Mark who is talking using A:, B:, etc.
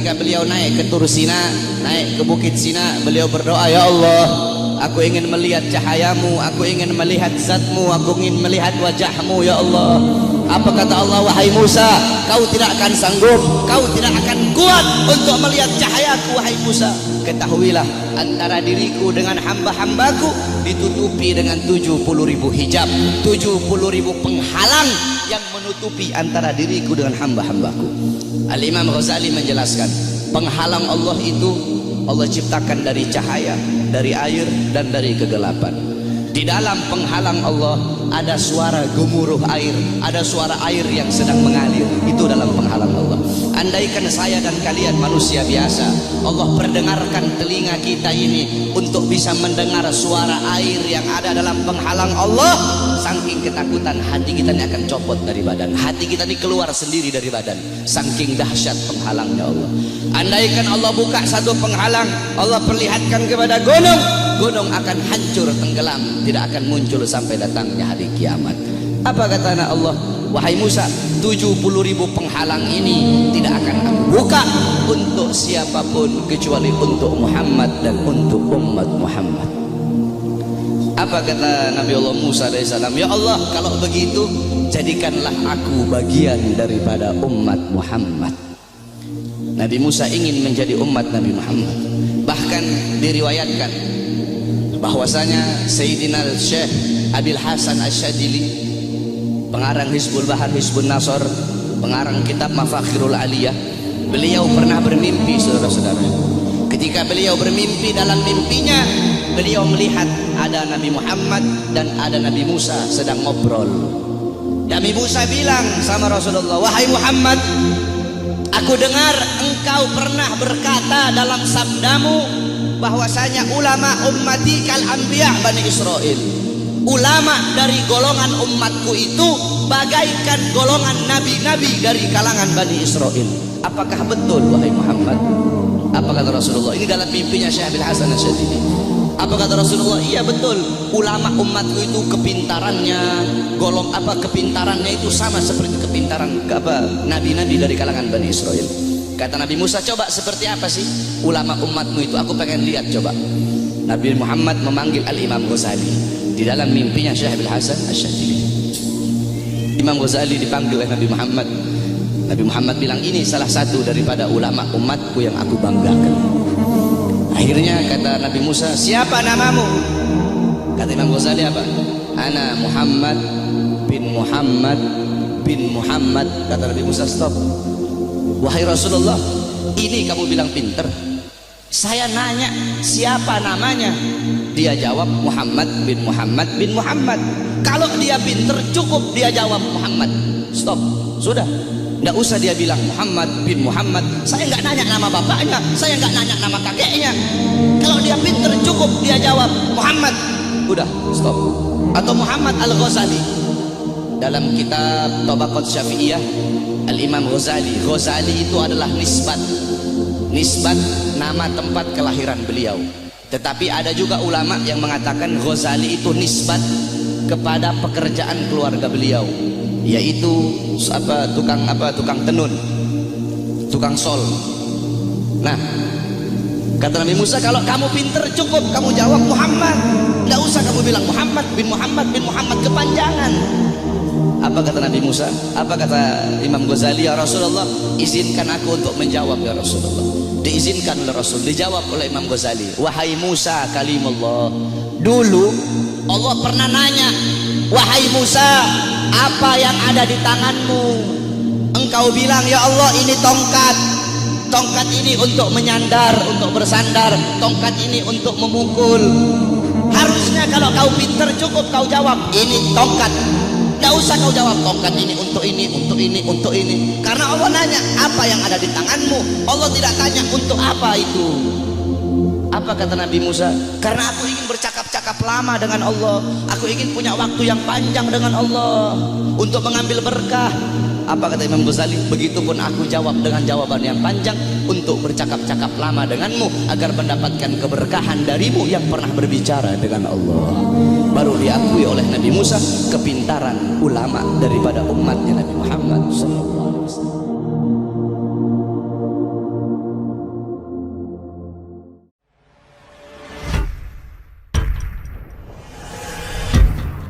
A: ketika beliau naik ke Tur Sina, naik ke Bukit Sina, beliau berdoa, ya Allah, aku ingin melihat cahayamu, aku ingin melihat zatmu, aku ingin melihat wajahmu ya Allah. Apa kata Allah? Wahai Musa, kau tidak akan sanggup, kau tidak akan kuat untuk melihat cahayaku wahai Musa. Ketahuilah, antara diriku dengan hamba-hambaku ditutupi dengan 70.000 hijab, 70.000 penghalang yang menutupi antara diriku dengan hamba-hambaku. Al-Imam Ghazali menjelaskan, penghalang Allah itu Allah ciptakan dari cahaya, dari air, dan dari kegelapan. Di dalam penghalang Allah ada suara gemuruh air, ada suara air yang sedang mengalir. Itu dalam penghalang Allah. Andaikan saya dan kalian manusia biasa, Allah perdengarkan telinga kita ini untuk bisa mendengar suara air yang ada dalam penghalang Allah, saking ketakutan hati kita ini akan copot dari badan, hati kita ini keluar sendiri dari badan, saking dahsyat penghalangnya Allah. Andaikan Allah buka satu penghalang, Allah perlihatkan kepada gunung, gunung akan hancur tenggelam, tidak akan muncul sampai datangnya hari kiamat. Apa kata Allah? Wahai Musa, 70.000 penghalang ini tidak akan aku buka untuk siapapun kecuali untuk Muhammad dan untuk umat Muhammad. Apa kata Nabi Allah Musa AS? Ya Allah, kalau begitu jadikanlah aku bagian daripada umat Muhammad. Nabi Musa ingin menjadi umat Nabi Muhammad. Bahkan diriwayatkan bahwasanya Sayyidina Syekh Abil Hasan Asyadili, pengarang Hizbul Bahar, Hizbun Nasr, pengarang kitab Mafakhirul Aliyah, beliau pernah bermimpi, saudara-saudara. Ketika beliau bermimpi, dalam mimpinya beliau melihat ada Nabi Muhammad dan ada Nabi Musa sedang ngobrol. Nabi Musa bilang sama Rasulullah, wahai Muhammad, aku dengar engkau pernah berkata dalam sabdamu bahwasanya ulama ummati kal anbiya Bani Israel. Ulama dari golongan umatku itu bagaikan golongan nabi-nabi dari kalangan Bani Israel. Apakah betul wahai Muhammad? Apa kata Rasulullah? Ini dalam mimpinya Syekh Abil Hasan Asyadili. Apa kata Rasulullah? Iya betul. Ulama umatku itu kepintarannya, kepintarannya itu sama seperti kepintaran nabi-nabi dari kalangan Bani Israel. Kata Nabi Musa, coba seperti apa sih ulama umatmu itu? Aku pengen lihat coba. Nabi Muhammad memanggil Al-Imam Ghazali. Di dalam mimpinya Syekh Abil Hasan Asyadili, Imam Ghazali dipanggil oleh Nabi Muhammad. Nabi Muhammad bilang, ini salah satu daripada ulama umatku yang aku banggakan. Akhirnya kata Nabi Musa, siapa namamu? Kata Imam Ghazali apa? Ana Muhammad bin Muhammad bin Muhammad. Kata Nabi Musa, stop. Wahai Rasulullah, ini kamu bilang pinter. Saya nanya siapa namanya, dia jawab Muhammad bin Muhammad bin Muhammad. Kalau dia pinter cukup dia jawab Muhammad. Stop, sudah, nggak usah dia bilang Muhammad bin Muhammad. Saya nggak nanya nama bapaknya, saya nggak nanya nama kakeknya. Kalau dia pinter cukup dia jawab Muhammad. Udah, stop. Atau Muhammad Al-Ghazali dalam kitab Tabaqat Syafi'iyah, Al-Imam Ghazali. Ghazali itu adalah nisbat nama tempat kelahiran beliau. Tetapi ada juga ulama yang mengatakan Ghazali itu nisbat kepada pekerjaan keluarga beliau, yaitu tukang tenun, tukang sol. Nah, kata Nabi Musa, kalau kamu pinter cukup kamu jawab Muhammad, nggak usah kamu bilang Muhammad bin Muhammad bin Muhammad, kepanjangan. Apa kata Nabi Musa? Apa kata Imam Ghazali? Ya Rasulullah, izinkan aku untuk menjawab ya Rasulullah. Diizinkan oleh Rasul, dijawab oleh Imam Ghazali. Wahai Musa kalimullah, dulu Allah pernah nanya, wahai Musa, apa yang ada di tanganmu? Engkau bilang, ya Allah, ini tongkat. Tongkat ini untuk menyandar, untuk bersandar. Tongkat ini untuk memukul. Harusnya kalau kau pinter cukup kau jawab, ini tongkat. Tidak usah kau jawab tongkat ini untuk ini, untuk ini, untuk ini. Karena Allah nanya apa yang ada di tanganmu. Allah tidak tanya untuk apa itu. Apa kata Nabi Musa? Karena aku ingin bercakap-cakap lama dengan Allah. Aku ingin punya waktu yang panjang dengan Allah untuk mengambil berkah. Apa kata Imam Ghazali? Begitupun aku jawab dengan jawaban yang panjang untuk bercakap-cakap lama denganmu agar mendapatkan keberkahan darimu yang pernah berbicara dengan Allah. Baru diakui oleh Nabi Musa kepintaran ulama daripada umatnya Nabi Muhammad SAW.